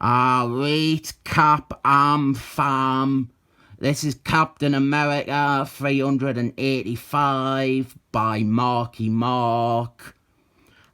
Right, Cap, I'm fam. This is Captain America 385 by Marky Mark.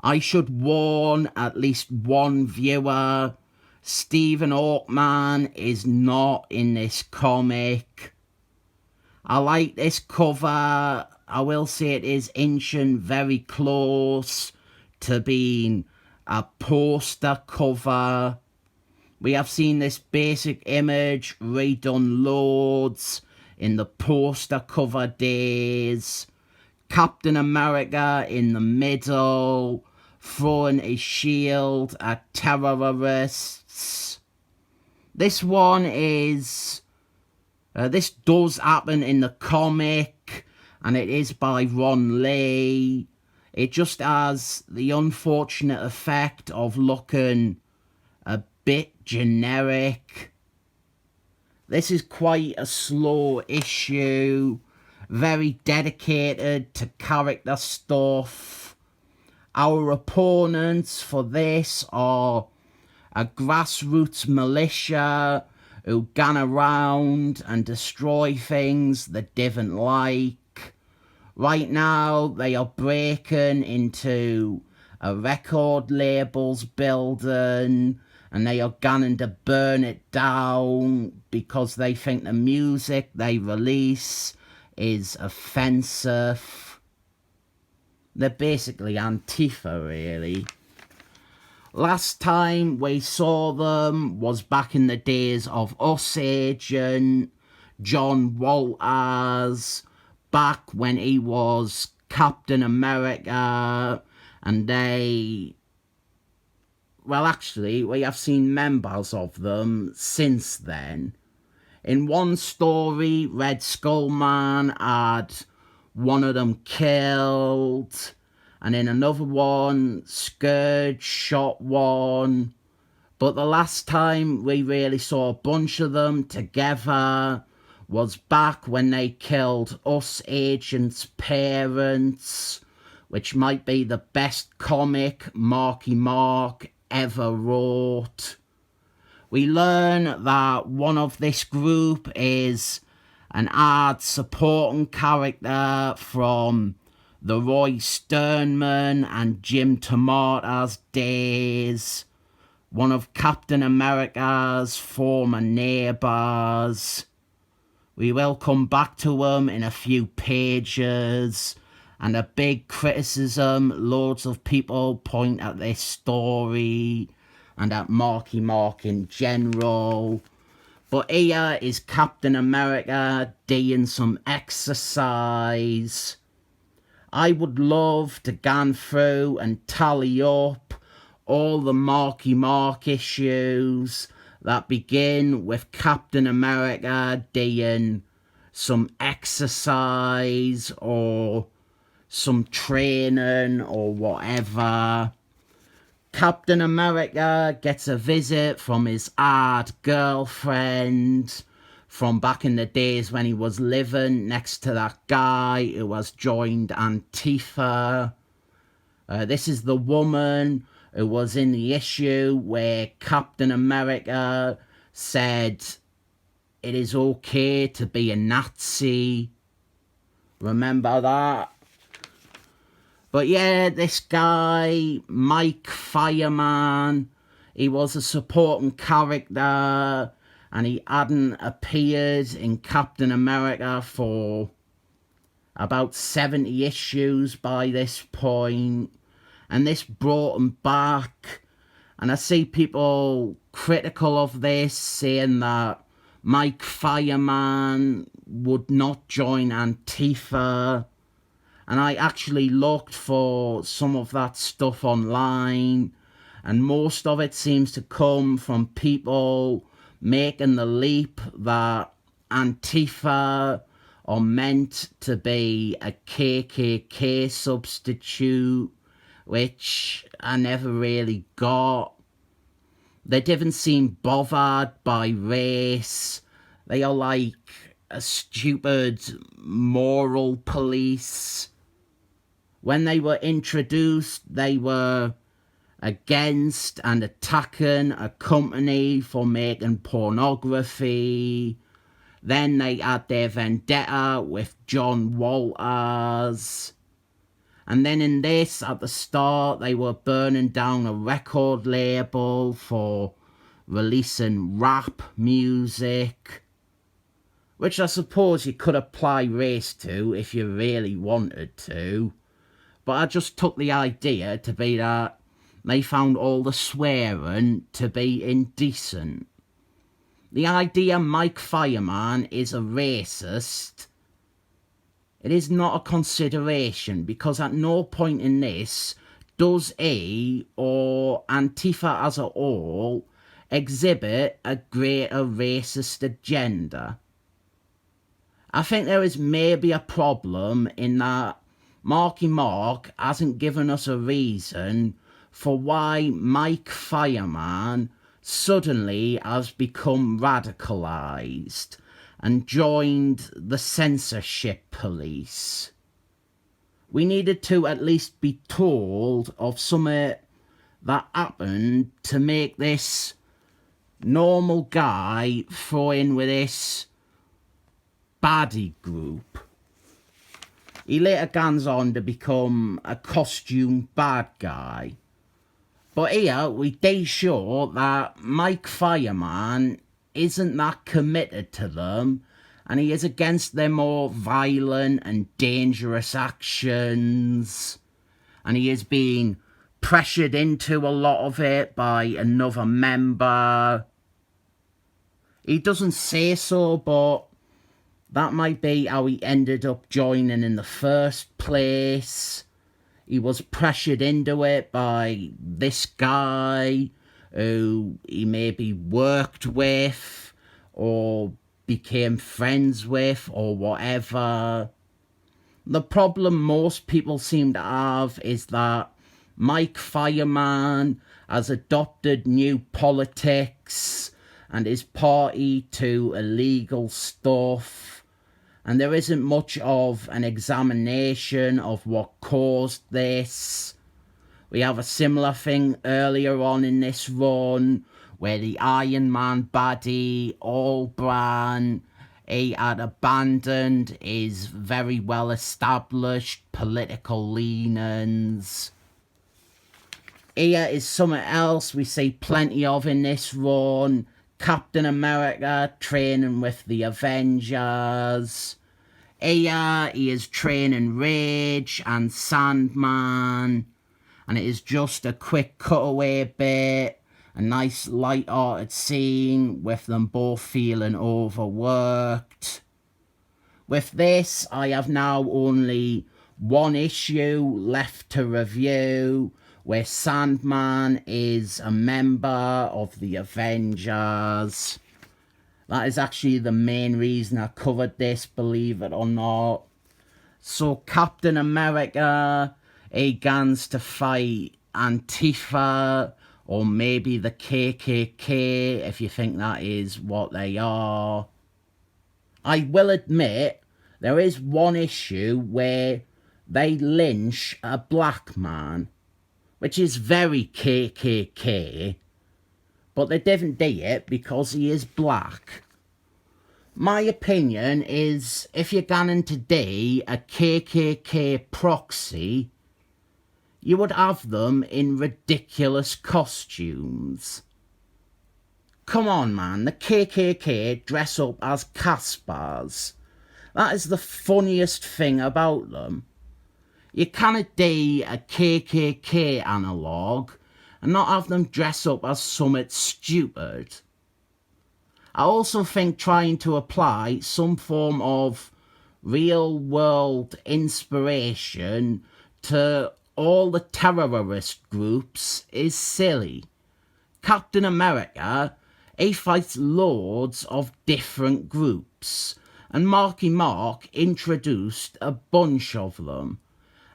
I should warn at least one viewer, Stephen Hawkman is not in this comic. I like this cover. I will say it is inching very close to being a poster cover. We have seen this basic image redone loads in the poster cover days. Captain America in the middle, throwing his shield at terrorists. This one is... this does happen in the comic, and it is by Ron Lee. It just has the unfortunate effect of looking a bit generic. This is quite a slow issue, very dedicated to character stuff. Our opponents for this are a grassroots militia who gun around and destroy things they didn't like. Right now they are breaking into a record label's building, and they are gunning to burn it down because they think the music they release is offensive. They're basically Antifa, really. Last time we saw them was back in the days of u.s.agent, John Walters, back when he was Captain America, and they... Well, actually, we have seen members of them since then. In one story, Red Skull Man had one of them killed, and in another one, Scourge shot one. But the last time we really saw a bunch of them together was back when they killed u.s.agent's parents, which might be the best comic Marky Mark ever wrote. We learn that one of this group is an ad supporting character from the Roy Sternman and Jim Tomata's days, one of Captain America's former neighbours. We will come back to him in a few pages, and a big criticism, loads of people point at this story and at Marky Mark in general. But here is Captain America doing some exercise. I would love to go through and tally up all the Marky Mark issues that begin with Captain America doing some exercise or some training or whatever. Captain America gets a visit from his hard girlfriend from back in the days when he was living next to that guy who has joined Antifa. This is the woman who was in the issue where Captain America said it is okay to be a Nazi. Remember that? But yeah, this guy, Mike Fireman, he was a supporting character, and he hadn't appeared in Captain America for about 70 issues by this point, and this brought him back. And I see people critical of this, saying that Mike Fireman would not join Antifa. And I actually looked for some of that stuff online, and most of it seems to come from people making the leap that Antifa are meant to be a KKK substitute, which I never really got. They didn't seem bothered by race. They are like a stupid moral police. When they were introduced, they were against and attacking a company for making pornography. Then they had their vendetta with John Walters. And then in this, at the start, they were burning down a record label for releasing rap music, which I suppose you could apply race to if you really wanted to. But I just took the idea to be that they found all the swearing to be indecent. The idea Mike Fireman is a racist, it is not a consideration, because at no point in this does he or Antifa as a whole exhibit a greater racist agenda. I think there is maybe a problem in that Marky Mark hasn't given us a reason for why Mike Fireman suddenly has become radicalised and joined the censorship police. We needed to at least be told of something that happened to make this normal guy throw in with this baddie group. He later goes on to become a costume bad guy. But here we do show that Mike Fireman isn't that committed to them, and he is against their more violent and dangerous actions, and he is being pressured into a lot of it by another member. He doesn't say so, but that might be how he ended up joining in the first place. He was pressured into it by this guy who he maybe worked with or became friends with or whatever. The problem most people seem to have is that Mike Fireman has adopted new politics and is party to illegal stuff, and there isn't much of an examination of what caused this. We have a similar thing earlier on in this run where the Iron Man baddie, Allbrand, he had abandoned his very well established political leanings. Here is something else we see plenty of in this run. Captain America training with the Avengers. Here he is training Rage and Sandman. And it is just a quick cutaway bit, a nice light-hearted scene with them both feeling overworked. With this, I have now only one issue left to review, where Sandman is a member of the Avengers. That is actually the main reason I covered this, believe it or not. So Captain America, he guns to fight Antifa, or maybe the KKK, if you think that is what they are. I will admit, there is one issue where they lynch a black man, which is very KKK, but they didn't do it because he is black. My opinion is, if you're going to do a KKK proxy, you would have them in ridiculous costumes. Come on, man, the KKK dress up as Caspars. That is the funniest thing about them. You cannot do a KKK analogue and not have them dress up as something stupid. I also think trying to apply some form of real-world inspiration to all the terrorist groups is silly. Captain America, he fights loads of different groups, and Marky Mark introduced a bunch of them.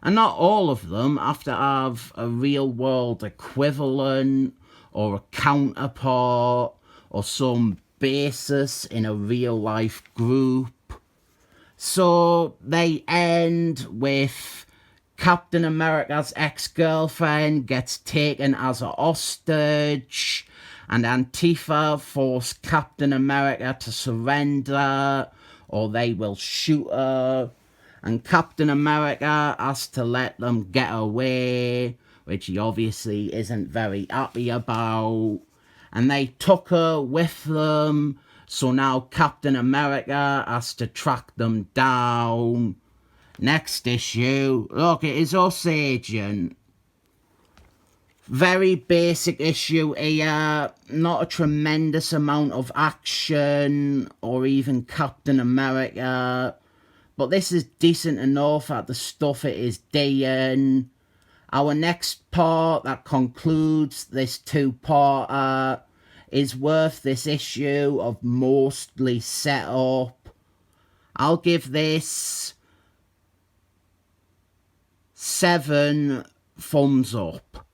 And not all of them have to have a real-world equivalent or a counterpart or some basis in a real-life group. So they end with Captain America's ex-girlfriend gets taken as a hostage, and Antifa force Captain America to surrender or they will shoot her. And Captain America has to let them get away, which he obviously isn't very happy about. And they took her with them, so now Captain America has to track them down. Next issue, look, it is u.s.agent. Very basic issue here, not a tremendous amount of action or even Captain America, but this is decent enough at the stuff it is doing. Our next part that concludes this two-parter is worth this issue of mostly setup. I'll give this 7 thumbs up.